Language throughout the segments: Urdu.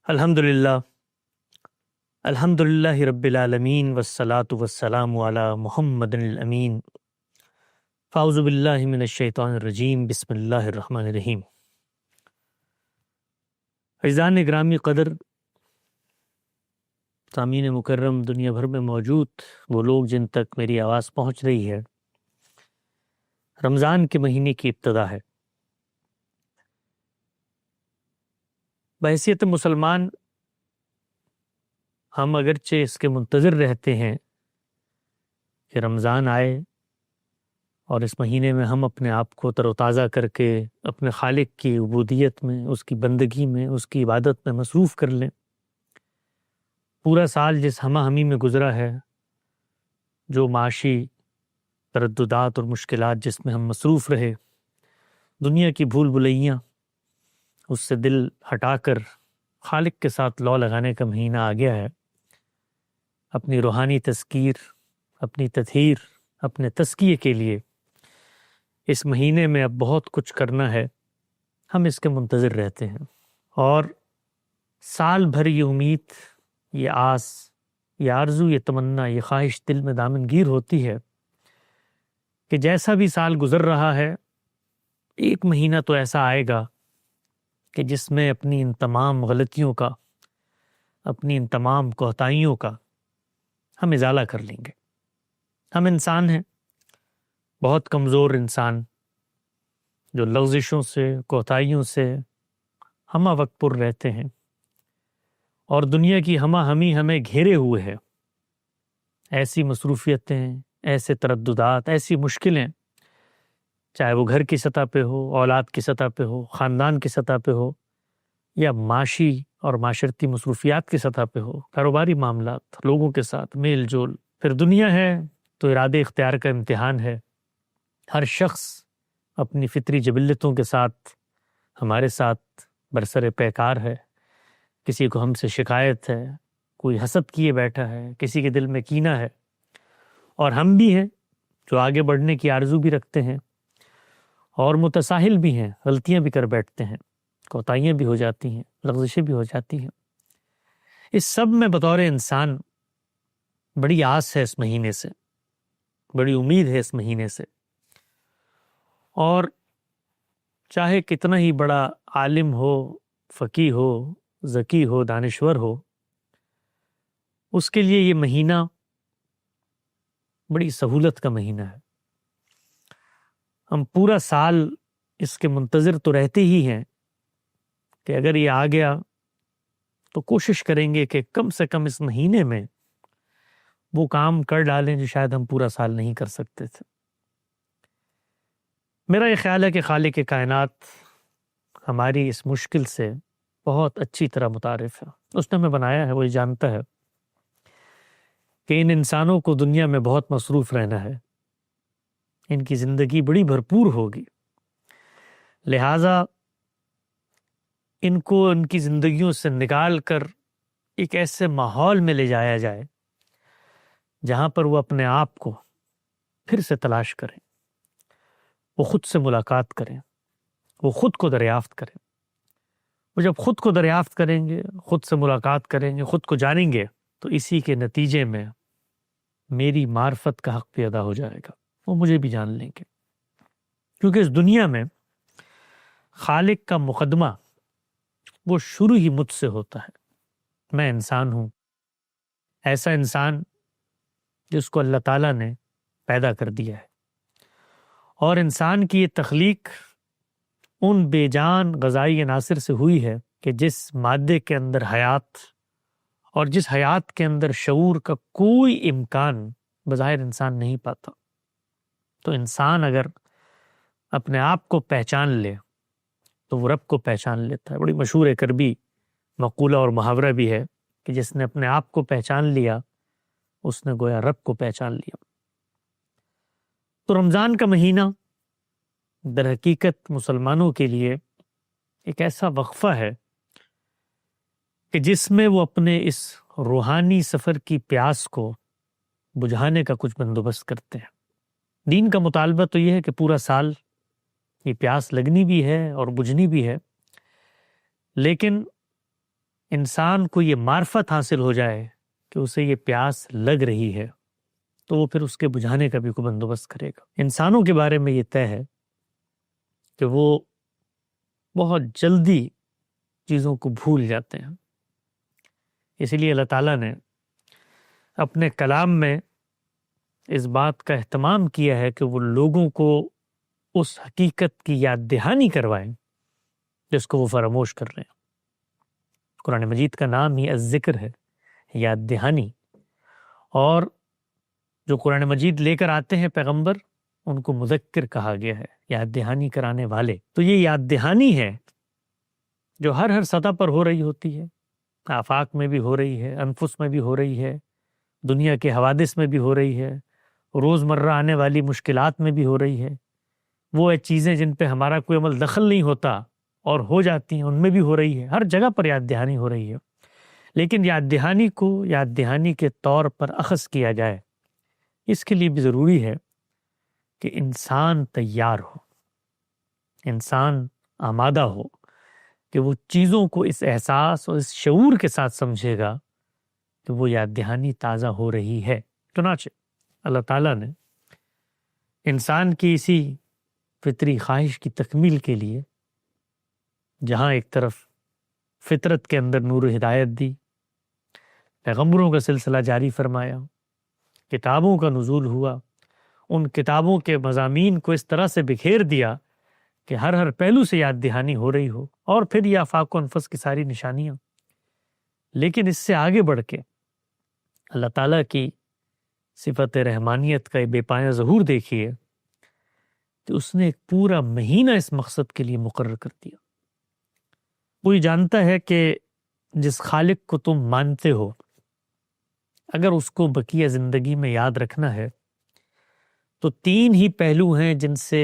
الحمدللہ الحمدللہ رب العالمین والصلاة والسلام علی محمد الامین فاعوذ باللہ من الشیطان الرجیم بسم اللہ الرحمن الرحیم۔ عزیزان گرامی قدر، سامعین مکرم، دنیا بھر میں موجود وہ لوگ جن تک میری آواز پہنچ رہی ہے، رمضان کے مہینے کی ابتدا ہے۔ بحیثیت مسلمان ہم اگرچہ اس کے منتظر رہتے ہیں کہ رمضان آئے اور اس مہینے میں ہم اپنے آپ کو تر و تازہ کر کے اپنے خالق کی عبودیت میں، اس کی بندگی میں، اس کی عبادت میں مصروف کر لیں۔ پورا سال جس ہمہ ہمی میں گزرا ہے، جو معاشی ترددات اور مشکلات جس میں ہم مصروف رہے، دنیا کی بھول بھلیاں، اس سے دل ہٹا کر خالق کے ساتھ لو لگانے کا مہینہ آ گیا ہے۔ اپنی روحانی تذکیر، اپنی تطہیر، اپنے تزکیے کے لیے اس مہینے میں اب بہت کچھ کرنا ہے۔ ہم اس کے منتظر رہتے ہیں اور سال بھر یہ امید، یہ آس، یہ آرزو، یہ تمنا، یہ خواہش دل میں دامنگیر ہوتی ہے کہ جیسا بھی سال گزر رہا ہے، ایک مہینہ تو ایسا آئے گا کہ جس میں اپنی ان تمام غلطیوں کا، اپنی ان تمام کوتاہیوں کا ہم ازالہ کر لیں گے۔ ہم انسان ہیں، بہت کمزور انسان، جو لغزشوں سے، کوتاہیوں سے ہمہ وقت پر رہتے ہیں، اور دنیا کی ہمہ ہمی ہمیں گھیرے ہوئے ہے۔ ایسی مصروفیتیں، ایسے ترددات، ایسی مشکلیں، چاہے وہ گھر کی سطح پہ ہو، اولاد کی سطح پہ ہو، خاندان کی سطح پہ ہو، یا معاشی اور معاشرتی مصروفیات کی سطح پہ ہو، کاروباری معاملات، لوگوں کے ساتھ میل جول، پھر دنیا ہے تو ارادے اختیار کا امتحان ہے۔ ہر شخص اپنی فطری جبلتوں کے ساتھ ہمارے ساتھ برسر پیکار ہے۔ کسی کو ہم سے شکایت ہے، کوئی حسد کیے بیٹھا ہے، کسی کے دل میں کینہ ہے، اور ہم بھی ہیں جو آگے بڑھنے کی آرزو بھی رکھتے ہیں اور متساہل بھی ہیں، غلطیاں بھی کر بیٹھتے ہیں، کوتاہیاں بھی ہو جاتی ہیں، لغزشیں بھی ہو جاتی ہیں۔ اس سب میں بطور انسان بڑی آس ہے اس مہینے سے، بڑی امید ہے اس مہینے سے، اور چاہے کتنا ہی بڑا عالم ہو، فقیہ ہو، ذکی ہو، دانشور ہو، اس کے لیے یہ مہینہ بڑی سہولت کا مہینہ ہے۔ ہم پورا سال اس کے منتظر تو رہتے ہی ہیں کہ اگر یہ آ گیا تو کوشش کریں گے کہ کم سے کم اس مہینے میں وہ کام کر ڈالیں جو شاید ہم پورا سال نہیں کر سکتے تھے۔ میرا یہ خیال ہے کہ خالق کائنات ہماری اس مشکل سے بہت اچھی طرح متعارف ہے۔ اس نے ہمیں بنایا ہے، وہ یہ جانتا ہے کہ ان انسانوں کو دنیا میں بہت مصروف رہنا ہے، ان کی زندگی بڑی بھرپور ہوگی، لہٰذا ان کو ان کی زندگیوں سے نکال کر ایک ایسے ماحول میں لے جایا جائے جہاں پر وہ اپنے آپ کو پھر سے تلاش کریں، وہ خود سے ملاقات کریں، وہ خود کو دریافت کریں۔ وہ جب خود کو دریافت کریں گے، خود سے ملاقات کریں گے، خود کو جانیں گے، تو اسی کے نتیجے میں میری معرفت کا حق بھی ادا ہو جائے گا، وہ مجھے بھی جان لیں گے۔ کیونکہ اس دنیا میں خالق کا مقدمہ وہ شروع ہی مجھ سے ہوتا ہے۔ میں انسان ہوں، ایسا انسان جس کو اللہ تعالیٰ نے پیدا کر دیا ہے، اور انسان کی یہ تخلیق ان بے جان غذائی عناصر سے ہوئی ہے کہ جس مادے کے اندر حیات، اور جس حیات کے اندر شعور کا کوئی امکان بظاہر انسان نہیں پاتا۔ تو انسان اگر اپنے آپ کو پہچان لے تو وہ رب کو پہچان لیتا ہے۔ بڑی مشہور ایک عربی مقولہ اور محاورہ بھی ہے کہ جس نے اپنے آپ کو پہچان لیا، اس نے گویا رب کو پہچان لیا۔ تو رمضان کا مہینہ در حقیقت مسلمانوں کے لیے ایک ایسا وقفہ ہے کہ جس میں وہ اپنے اس روحانی سفر کی پیاس کو بجھانے کا کچھ بندوبست کرتے ہیں۔ دین کا مطالبہ تو یہ ہے کہ پورا سال یہ پیاس لگنی بھی ہے اور بجھنی بھی ہے، لیکن انسان کو یہ معرفت حاصل ہو جائے کہ اسے یہ پیاس لگ رہی ہے تو وہ پھر اس کے بجھانے کا بھی کوئی بندوبست کرے گا۔ انسانوں کے بارے میں یہ طے ہے کہ وہ بہت جلدی چیزوں کو بھول جاتے ہیں، اسی لیے اللہ تعالیٰ نے اپنے کلام میں اس بات کا اہتمام کیا ہے کہ وہ لوگوں کو اس حقیقت کی یاد دہانی کروائیں جس کو وہ فراموش کر رہے ہیں۔ قرآن مجید کا نام ہی الذکر ہے، یاد دہانی، اور جو قرآن مجید لے کر آتے ہیں پیغمبر ان کو مذکر کہا گیا ہے، یاد دہانی کرانے والے۔ تو یہ یاد دہانی ہے جو ہر سطح پر ہو رہی ہوتی ہے، آفاق میں بھی ہو رہی ہے، انفس میں بھی ہو رہی ہے، دنیا کے حوادث میں بھی ہو رہی ہے، روزمرہ آنے والی مشکلات میں بھی ہو رہی ہے۔ وہ چیزیں جن پہ ہمارا کوئی عمل دخل نہیں ہوتا اور ہو جاتی ہیں، ان میں بھی ہو رہی ہے، ہر جگہ پر یاد دہانی ہو رہی ہے۔ لیکن یاد دہانی کو یاد دہانی کے طور پر اخذ کیا جائے، اس کے لیے بھی ضروری ہے کہ انسان تیار ہو، انسان آمادہ ہو کہ وہ چیزوں کو اس احساس اور اس شعور کے ساتھ سمجھے گا کہ وہ یاد دہانی تازہ ہو رہی ہے۔ چنانچہ اللہ تعالیٰ نے انسان کی اسی فطری خواہش کی تکمیل کے لیے جہاں ایک طرف فطرت کے اندر نور و ہدایت دی، پیغمبروں کا سلسلہ جاری فرمایا، کتابوں کا نزول ہوا، ان کتابوں کے مضامین کو اس طرح سے بکھیر دیا کہ ہر پہلو سے یاد دہانی ہو رہی ہو، اور پھر یہ آفاق و انفس کی ساری نشانیاں۔ لیکن اس سے آگے بڑھ کے اللہ تعالیٰ کی صفت رحمانیت کا بے پایہ ظہور دیکھیے کہ اس نے ایک پورا مہینہ اس مقصد کے لیے مقرر کر دیا۔ کوئی جانتا ہے کہ جس خالق کو تم مانتے ہو اگر اس کو بقیہ زندگی میں یاد رکھنا ہے تو 3 ہی پہلو ہیں جن سے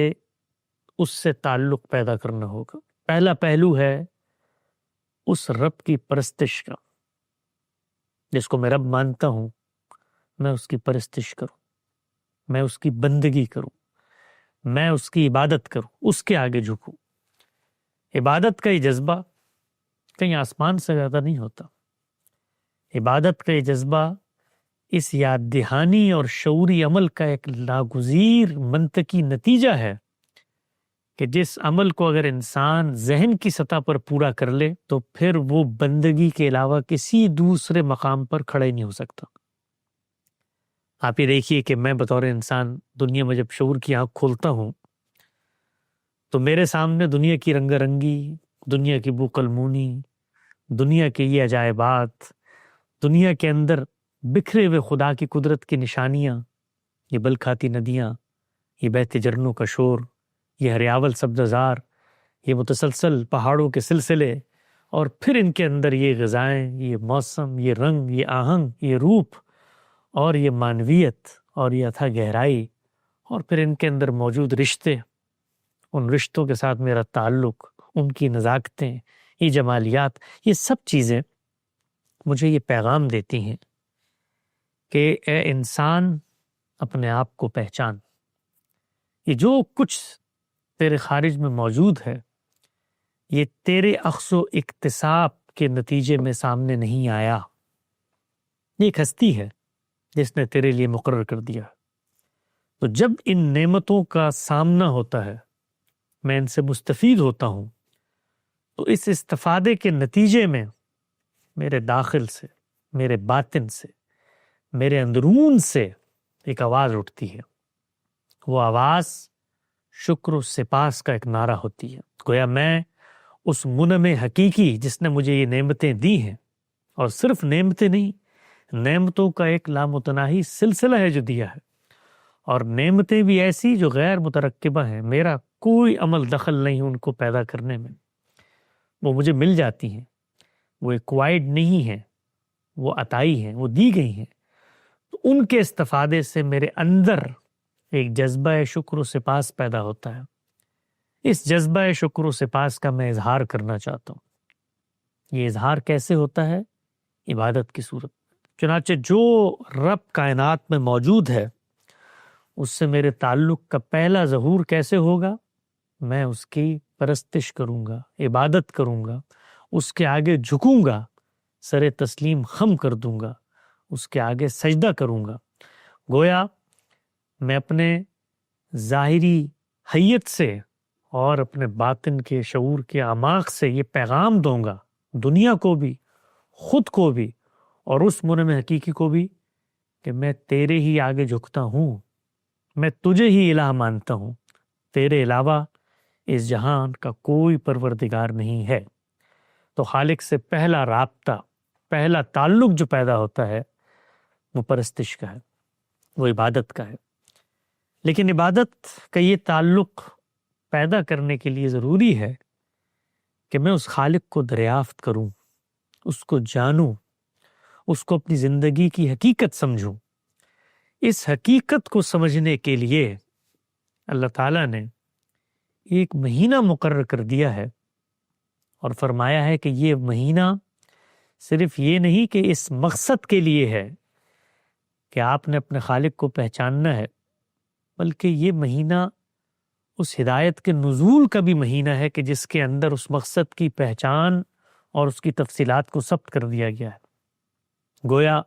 اس سے تعلق پیدا کرنا ہوگا۔ پہلا پہلو ہے اس رب کی پرستش کا، جس کو میں رب مانتا ہوں، میں اس کی پرستش کروں، میں اس کی بندگی کروں، میں اس کی عبادت کروں، اس کے آگے جھکوں۔ عبادت کا یہ جذبہ کہیں آسمان سے زیادہ نہیں ہوتا۔ عبادت کا یہ جذبہ اس یاد دہانی اور شعوری عمل کا ایک ناگزیر منطقی نتیجہ ہے کہ جس عمل کو اگر انسان ذہن کی سطح پر پورا کر لے تو پھر وہ بندگی کے علاوہ کسی دوسرے مقام پر کھڑا ہی نہیں ہو سکتا۔ آپ یہ دیکھیے کہ میں بطور انسان دنیا میں جب شعور کی آنکھ کھولتا ہوں تو میرے سامنے دنیا کی رنگا رنگی، دنیا کی بو قلمونی، دنیا کے یہ عجائبات، دنیا کے اندر بکھرے ہوئے خدا کی قدرت کی نشانیاں، یہ بل کھاتی ندیاں، یہ بہتے جھرنوں کا شور، یہ ہریاول سبززار، یہ متسلسل پہاڑوں کے سلسلے، اور پھر ان کے اندر یہ غذائیں، یہ موسم، یہ رنگ، یہ آہنگ، یہ روپ، اور یہ معنویت، اور یہ اتھا گہرائی، اور پھر ان کے اندر موجود رشتے، ان رشتوں کے ساتھ میرا تعلق، ان کی نزاکتیں، یہ جمالیات، یہ سب چیزیں مجھے یہ پیغام دیتی ہیں کہ اے انسان اپنے آپ کو پہچان۔ یہ جو کچھ تیرے خارج میں موجود ہے یہ تیرے اخذ و اکتساب کے نتیجے میں سامنے نہیں آیا، یہ ایک ہستی ہے جس نے تیرے لیے مقرر کر دیا۔ تو جب ان نعمتوں کا سامنا ہوتا ہے، میں ان سے مستفید ہوتا ہوں، تو اس استفادے کے نتیجے میں میرے داخل سے، میرے باطن سے، میرے اندرون سے ایک آواز اٹھتی ہے۔ وہ آواز شکر و سپاس کا ایک نعرہ ہوتی ہے۔ گویا میں اس منعم حقیقی جس نے مجھے یہ نعمتیں دی ہیں، اور صرف نعمتیں نہیں، نعمتوں کا ایک لامتناہی سلسلہ ہے جو دیا ہے، اور نعمتیں بھی ایسی جو غیر مترکبہ ہیں، میرا کوئی عمل دخل نہیں ان کو پیدا کرنے میں، وہ مجھے مل جاتی ہیں، وہ ایکوائرڈ نہیں ہیں، وہ عطائی ہیں، وہ دی گئی ہیں۔ تو ان کے استفادے سے میرے اندر ایک جذبہ شکر و سپاس پیدا ہوتا ہے۔ اس جذبہ شکر و سپاس کا میں اظہار کرنا چاہتا ہوں۔ یہ اظہار کیسے ہوتا ہے؟ عبادت کی صورت۔ چنانچہ جو رب کائنات میں موجود ہے اس سے میرے تعلق کا پہلا ظہور کیسے ہوگا؟ میں اس کی پرستش کروں گا، عبادت کروں گا، اس کے آگے جھکوں گا، سر تسلیم خم کر دوں گا، اس کے آگے سجدہ کروں گا۔ گویا میں اپنے ظاہری حیت سے اور اپنے باطن کے شعور کے اعماق سے یہ پیغام دوں گا دنیا کو بھی، خود کو بھی، اور اس منعم حقیقی کو بھی کہ میں تیرے ہی آگے جھکتا ہوں، میں تجھے ہی الہ مانتا ہوں، تیرے علاوہ اس جہان کا کوئی پروردگار نہیں ہے۔ تو خالق سے پہلا رابطہ، پہلا تعلق جو پیدا ہوتا ہے وہ پرستش کا ہے، وہ عبادت کا ہے۔ لیکن عبادت کا یہ تعلق پیدا کرنے کے لیے ضروری ہے کہ میں اس خالق کو دریافت کروں، اس کو جانوں، اس کو اپنی زندگی کی حقیقت سمجھوں۔ اس حقیقت کو سمجھنے کے لیے اللہ تعالیٰ نے ایک مہینہ مقرر کر دیا ہے اور فرمایا ہے کہ یہ مہینہ صرف یہ نہیں کہ اس مقصد کے لیے ہے کہ آپ نے اپنے خالق کو پہچاننا ہے، بلکہ یہ مہینہ اس ہدایت کے نزول کا بھی مہینہ ہے کہ جس کے اندر اس مقصد کی پہچان اور اس کی تفصیلات کو ثبت کر دیا گیا ہے۔ گویا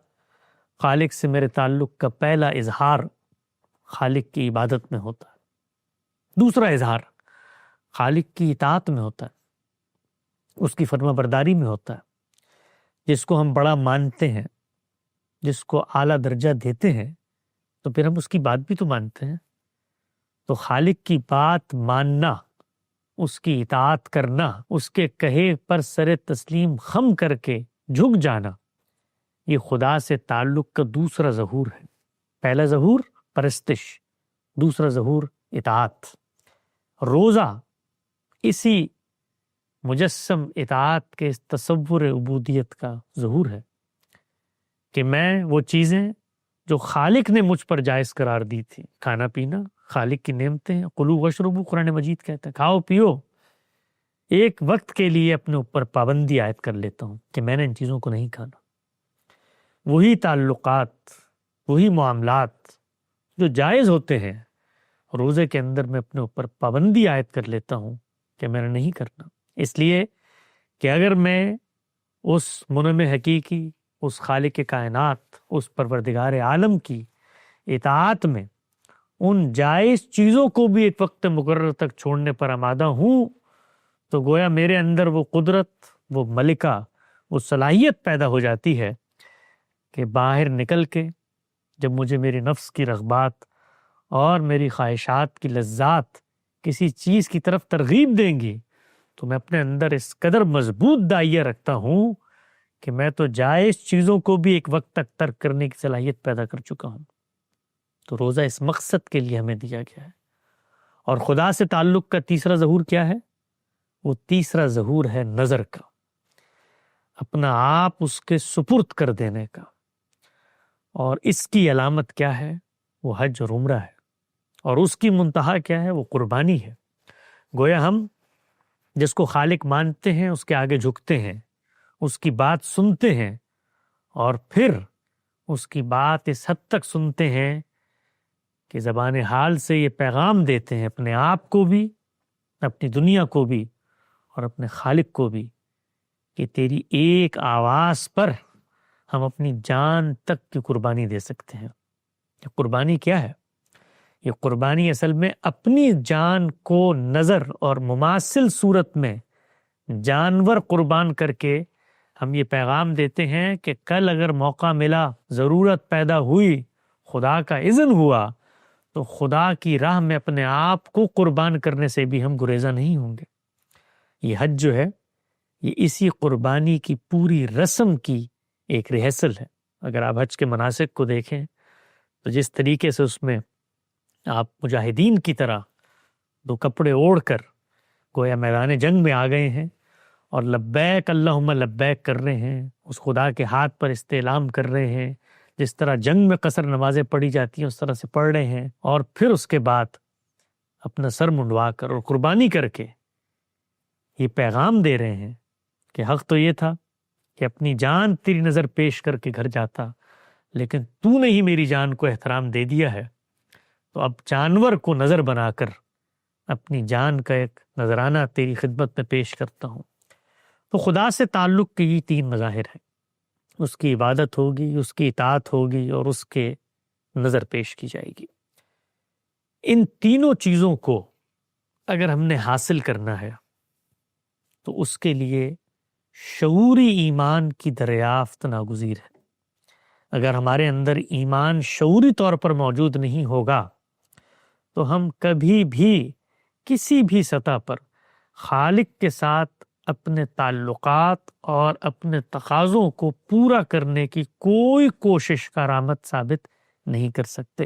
خالق سے میرے تعلق کا پہلا اظہار خالق کی عبادت میں ہوتا ہے، دوسرا اظہار خالق کی اطاعت میں ہوتا ہے، اس کی فرما برداری میں ہوتا ہے۔ جس کو ہم بڑا مانتے ہیں، جس کو اعلیٰ درجہ دیتے ہیں، تو پھر ہم اس کی بات بھی تو مانتے ہیں۔ تو خالق کی بات ماننا، اس کی اطاعت کرنا، اس کے کہے پر سر تسلیم خم کر کے جھک جانا، یہ خدا سے تعلق کا دوسرا ظہور ہے۔ پہلا ظہور پرستش، دوسرا ظہور اطاعت۔ روزہ اسی مجسم اطاعت کے تصور عبودیت کا ظہور ہے کہ میں وہ چیزیں جو خالق نے مجھ پر جائز قرار دی تھی، کھانا پینا خالق کی نعمتیں، کلوا واشربوا قرآن مجید کہتا ہے، کھاؤ پیو، ایک وقت کے لیے اپنے اوپر پابندی عائد کر لیتا ہوں کہ میں نے ان چیزوں کو نہیں کھانا۔ وہی تعلقات، وہی معاملات جو جائز ہوتے ہیں، روزے کے اندر میں اپنے اوپر پابندی عائد کر لیتا ہوں کہ میں نے نہیں کرنا، اس لیے کہ اگر میں اس منعم حقیقی، اس خالق کائنات، اس پروردگار عالم کی اطاعت میں ان جائز چیزوں کو بھی ایک وقت مقرر تک چھوڑنے پر آمادہ ہوں، تو گویا میرے اندر وہ قدرت، وہ ملکہ، وہ صلاحیت پیدا ہو جاتی ہے کہ باہر نکل کے جب مجھے میری نفس کی رغبات اور میری خواہشات کی لذات کسی چیز کی طرف ترغیب دیں گی، تو میں اپنے اندر اس قدر مضبوط دائیہ رکھتا ہوں کہ میں تو جائز چیزوں کو بھی ایک وقت تک ترک کرنے کی صلاحیت پیدا کر چکا ہوں۔ تو روزہ اس مقصد کے لیے ہمیں دیا گیا ہے۔ اور خدا سے تعلق کا تیسرا ظہور کیا ہے؟ وہ تیسرا ظہور ہے نظر کا، اپنا آپ اس کے سپرد کر دینے کا۔ اور اس کی علامت کیا ہے؟ وہ حج اور عمرہ ہے، اور اس کی منتہا کیا ہے؟ وہ قربانی ہے۔ گویا ہم جس کو خالق مانتے ہیں اس کے آگے جھکتے ہیں، اس کی بات سنتے ہیں، اور پھر اس کی بات اس حد تک سنتے ہیں کہ زبان حال سے یہ پیغام دیتے ہیں اپنے آپ کو بھی، اپنی دنیا کو بھی، اور اپنے خالق کو بھی، کہ تیری ایک آواز پر ہم اپنی جان تک کی قربانی دے سکتے ہیں۔ یہ قربانی کیا ہے؟ یہ قربانی اصل میں اپنی جان کو نظر اور مماثل صورت میں جانور قربان کر کے ہم یہ پیغام دیتے ہیں کہ کل اگر موقع ملا، ضرورت پیدا ہوئی، خدا کا اذن ہوا، تو خدا کی راہ میں اپنے آپ کو قربان کرنے سے بھی ہم گریزاں نہیں ہوں گے۔ یہ حج جو ہے، یہ اسی قربانی کی پوری رسم کی ایک ریہرسل ہے۔ اگر آپ حج کے مناسک کو دیکھیں تو جس طریقے سے اس میں آپ مجاہدین کی طرح دو کپڑے اوڑھ کر گویا میدان جنگ میں آ گئے ہیں اور لبیک اللہم لبیک کر رہے ہیں، اس خدا کے ہاتھ پر استعلام کر رہے ہیں، جس طرح جنگ میں قصر نمازیں پڑھی جاتی ہیں اس طرح سے پڑھ رہے ہیں، اور پھر اس کے بعد اپنا سر منڈوا کر اور قربانی کر کے یہ پیغام دے رہے ہیں کہ حق تو یہ تھا کہ اپنی جان تیری نظر پیش کر کے گھر جاتا، لیکن تو نے ہی میری جان کو احترام دے دیا ہے، تو اب جانور کو نظر بنا کر اپنی جان کا ایک نذرانہ تیری خدمت میں پیش کرتا ہوں۔ تو خدا سے تعلق کے یہ تین مظاہر ہیں۔ اس کی عبادت ہوگی، اس کی اطاعت ہوگی اور اس کے نظر پیش کی جائے گی۔ ان تینوں چیزوں کو اگر ہم نے حاصل کرنا ہے تو اس کے لیے شعوری ایمان کی دریافت ناگزیر ہے۔ اگر ہمارے اندر ایمان شعوری طور پر موجود نہیں ہوگا تو ہم کبھی بھی کسی بھی سطح پر خالق کے ساتھ اپنے تعلقات اور اپنے تقاضوں کو پورا کرنے کی کوئی کوشش کارآمد ثابت نہیں کر سکتے۔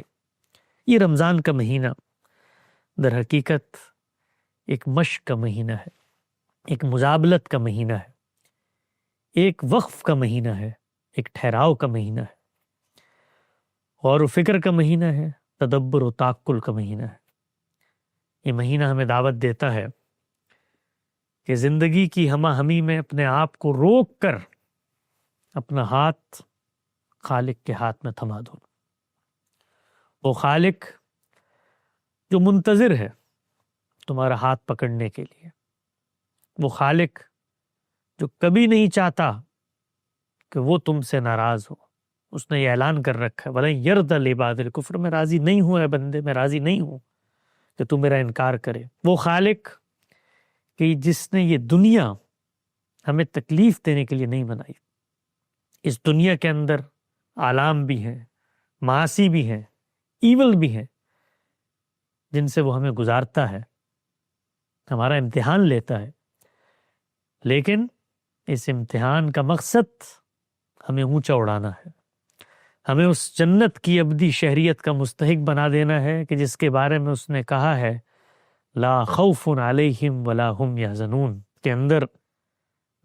یہ رمضان کا مہینہ در حقیقت ایک مشق کا مہینہ ہے، ایک مزابلت کا مہینہ ہے، ایک وقف کا مہینہ ہے، ایک ٹھہراؤ کا مہینہ ہے، غور و فکر کا مہینہ ہے، تدبر و تعقل کا مہینہ ہے۔ یہ مہینہ ہمیں دعوت دیتا ہے کہ زندگی کی ہمہ ہمی میں اپنے آپ کو روک کر اپنا ہاتھ خالق کے ہاتھ میں تھما دو۔ وہ خالق جو منتظر ہے تمہارا ہاتھ پکڑنے کے لیے، وہ خالق جو کبھی نہیں چاہتا کہ وہ تم سے ناراض ہو۔ اس نے یہ اعلان کر رکھا ہے وَلَن يَرْضَ لِعِبَادِ الْكُفْرَ، میں راضی نہیں ہوں اے بندے، میں راضی نہیں ہوں کہ تو میرا انکار کرے۔ وہ خالق کہ جس نے یہ دنیا ہمیں تکلیف دینے کے لیے نہیں بنائی، اس دنیا کے اندر آلام بھی ہیں، معاصی بھی ہیں، ایول بھی ہیں، جن سے وہ ہمیں گزارتا ہے، ہمارا امتحان لیتا ہے، لیکن اس امتحان کا مقصد ہمیں اونچا اڑانا ہے، ہمیں اس جنت کی ابدی شہریت کا مستحق بنا دینا ہے کہ جس کے بارے میں اس نے کہا ہے لا خوف علیہم ولا ہم یحزنون، کے اندر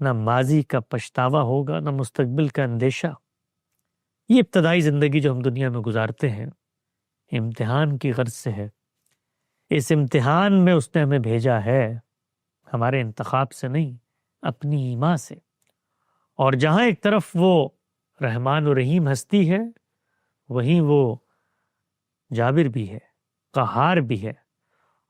نہ ماضی کا پچھتاوا ہوگا نہ مستقبل کا اندیشہ۔ یہ ابتدائی زندگی جو ہم دنیا میں گزارتے ہیں امتحان کی غرض سے ہے۔ اس امتحان میں اس نے ہمیں بھیجا ہے ہمارے انتخاب سے نہیں، اپنی ایمان سے۔ اور جہاں ایک طرف وہ رحمان و رحیم ہستی ہے، وہیں وہ جابر بھی ہے، قہار بھی ہے،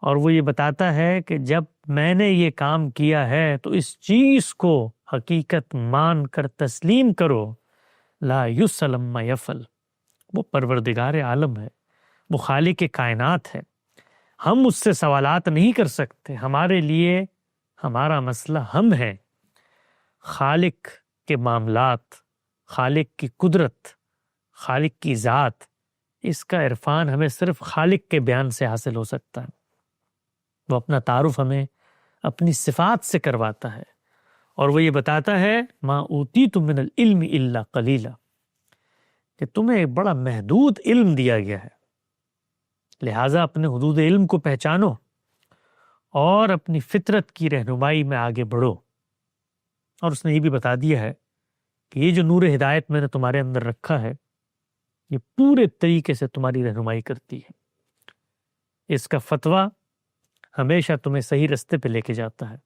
اور وہ یہ بتاتا ہے کہ جب میں نے یہ کام کیا ہے تو اس چیز کو حقیقت مان کر تسلیم کرو، لا یسلم ما یفعل۔ وہ پروردگار عالم ہے، وہ خالق کائنات ہے، ہم اس سے سوالات نہیں کر سکتے۔ ہمارے لیے ہمارا مسئلہ ہم ہیں، خالق کے معاملات، خالق کی قدرت، خالق کی ذات، اس کا عرفان ہمیں صرف خالق کے بیان سے حاصل ہو سکتا ہے۔ وہ اپنا تعارف ہمیں اپنی صفات سے کرواتا ہے، اور وہ یہ بتاتا ہے ما اوتیتم من العلم الا قلیلا، کہ تمہیں ایک بڑا محدود علم دیا گیا ہے، لہٰذا اپنے حدود علم کو پہچانو اور اپنی فطرت کی رہنمائی میں آگے بڑھو۔ اور اس نے یہ بھی بتا دیا ہے کہ یہ جو نور ہدایت میں نے تمہارے اندر رکھا ہے یہ پورے طریقے سے تمہاری رہنمائی کرتی ہے، اس کا فتویٰ ہمیشہ تمہیں صحیح رستے پہ لے کے جاتا ہے۔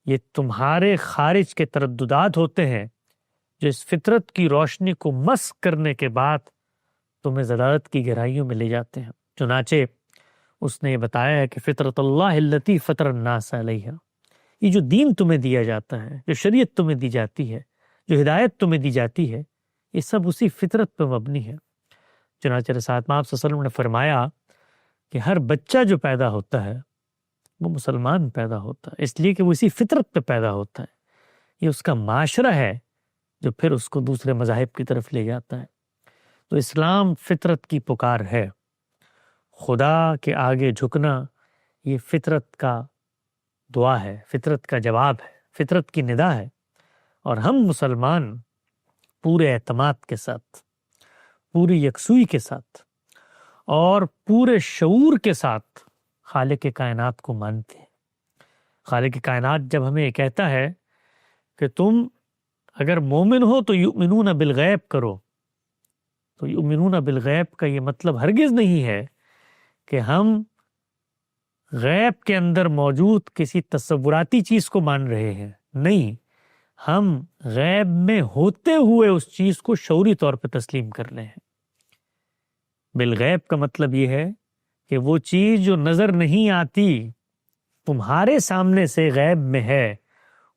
یہ تمہارے خارج کے ترددات ہوتے ہیں جو اس فطرت کی روشنی کو مسک کرنے کے بعد تمہیں ضلالت کی گہرائیوں میں لے جاتے ہیں۔ چنانچہ اس نے یہ بتایا ہے کہ فطرت اللہ التی فطر الناس علیہا، یہ جو دین تمہیں دیا جاتا ہے، جو شریعت تمہیں دی جاتی ہے، جو ہدایت تمہیں دی جاتی ہے، یہ سب اسی فطرت پہ مبنی ہے۔ چنانچہ رسالت میں آپ صلی اللہ علیہ وسلم نے فرمایا کہ ہر بچہ جو پیدا ہوتا ہے وہ مسلمان پیدا ہوتا ہے، اس لیے کہ وہ اسی فطرت پہ پیدا ہوتا ہے۔ یہ اس کا معاشرہ ہے جو پھر اس کو دوسرے مذاہب کی طرف لے جاتا ہے۔ تو اسلام فطرت کی پکار ہے، خدا کے آگے جھکنا یہ فطرت کا دعا ہے، فطرت کا جواب ہے، فطرت کی ندا ہے۔ اور ہم مسلمان پورے اعتماد کے ساتھ، پوری یکسوئی کے ساتھ اور پورے شعور کے ساتھ خالق کائنات کو مانتے ہیں۔ خالق کائنات جب ہمیں یہ کہتا ہے کہ تم اگر مومن ہو تو یؤمنون بالغیب کرو، تو یؤمنون بالغیب کا یہ مطلب ہرگز نہیں ہے کہ ہم غیب کے اندر موجود کسی تصوراتی چیز کو مان رہے ہیں، نہیں، ہم غیب میں ہوتے ہوئے اس چیز کو شعوری طور پہ تسلیم کر رہے ہیں۔ بالغیب کا مطلب یہ ہے کہ وہ چیز جو نظر نہیں آتی تمہارے سامنے سے غیب میں ہے،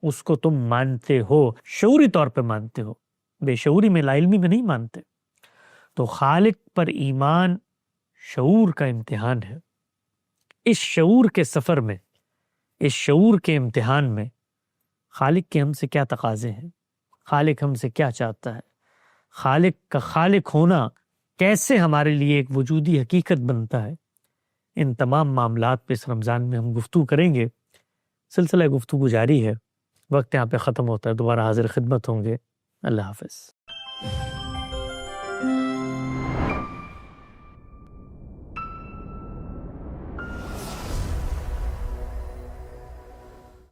اس کو تم مانتے ہو، شعوری طور پہ مانتے ہو۔ بے شعوری میں، لا علمی میں نہیں مانتے۔ تو خالق پر ایمان شعور کا امتحان ہے۔ اس شعور کے سفر میں، اس شعور کے امتحان میں خالق کے ہم سے کیا تقاضے ہیں، خالق ہم سے کیا چاہتا ہے، خالق کا خالق ہونا کیسے ہمارے لیے ایک وجودی حقیقت بنتا ہے، ان تمام معاملات پہ اس رمضان میں ہم گفتگو کریں گے۔ سلسلہ گفتگو جاری ہے، وقت یہاں پہ ختم ہوتا ہے، دوبارہ حاضر خدمت ہوں گے۔ اللہ حافظ۔